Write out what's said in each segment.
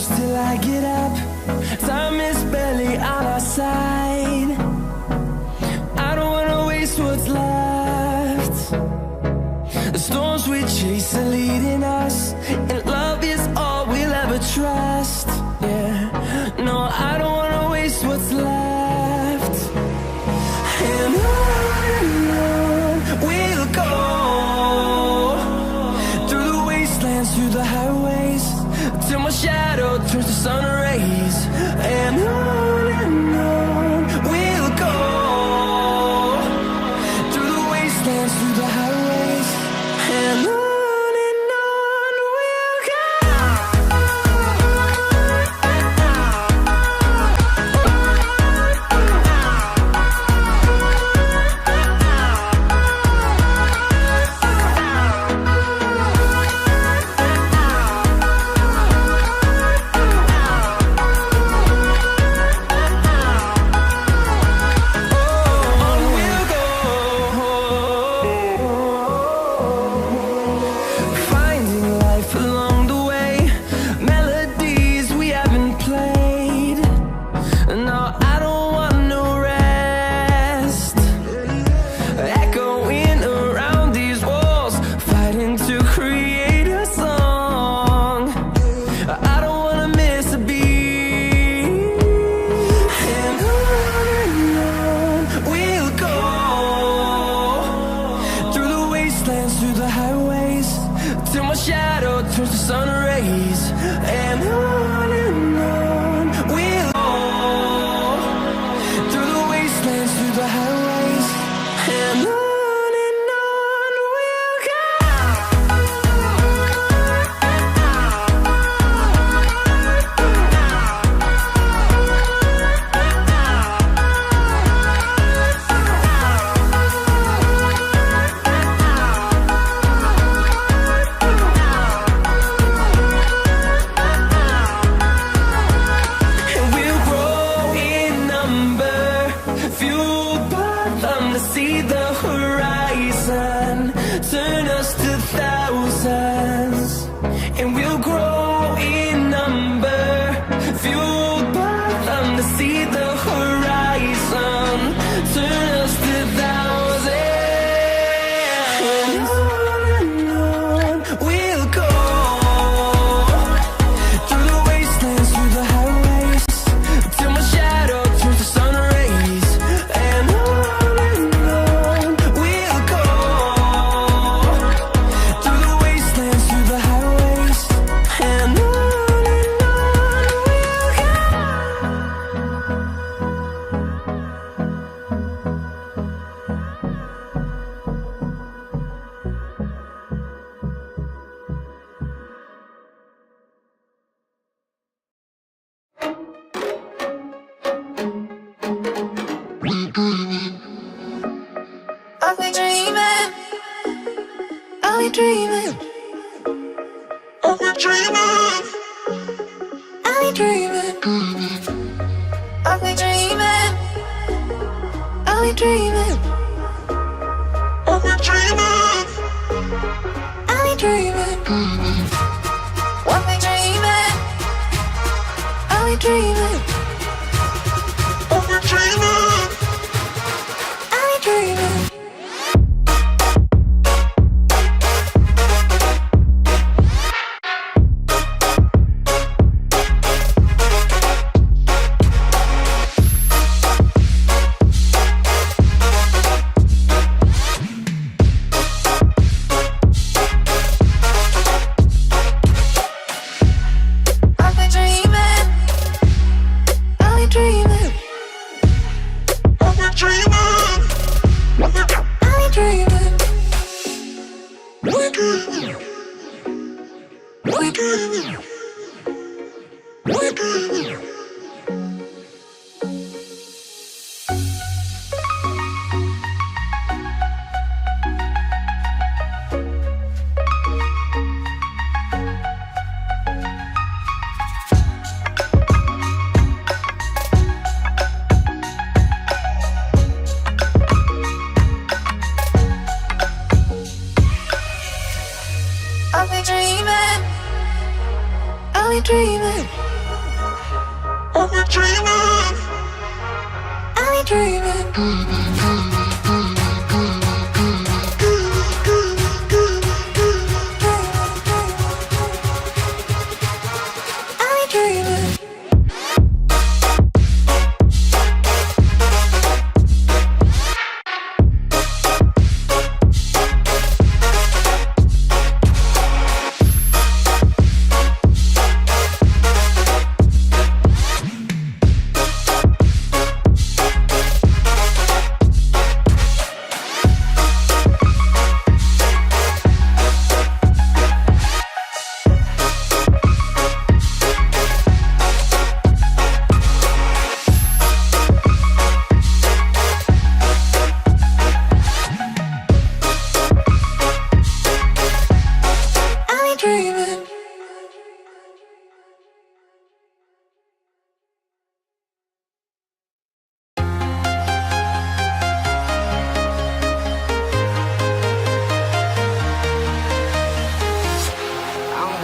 close till I get up. Time is barely on our side. I don't wanna waste what's left. The storms we chase are leading us, and love is all we'll ever trust. Yeah, no, I don't wanna waste what's left. And on we'll go, through the wastelands, through the highways, till my shadow turns to sun rays. And on we'll go, through the wastelands, through the highways, and on we'll go. Through the highways, till my shadow turns to sun rays. And on we'll go, through the wastelands, through the highways, and on we'll go. See the horizon, turn us to thousands, and we'll grow in number, fueled by them. To see the horizon, turn us to thousands, and on we'll go, through the wastelands, through the highways, till my shadow turns to sun rays. And I'll be dreaming, I'll be dreaming, I'll be dreaming, I'll be dreaming, I'll be dreaming, I'll be dreaming, I'll be dreaming, I'll be dreaming, I'll be dreaming, I'll be dreaming, I'll be dreaming, I'll be dreaming. I'll be dreaming, I'll be dreaming. we're dreaming. Are we dreaming?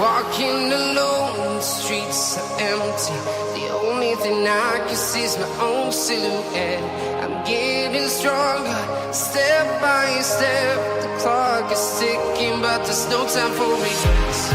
Walking alone, the streets are empty. The only thing I can see is my own silhouette. I'm getting stronger, step by step. The clock is ticking, but there's no time for regrets.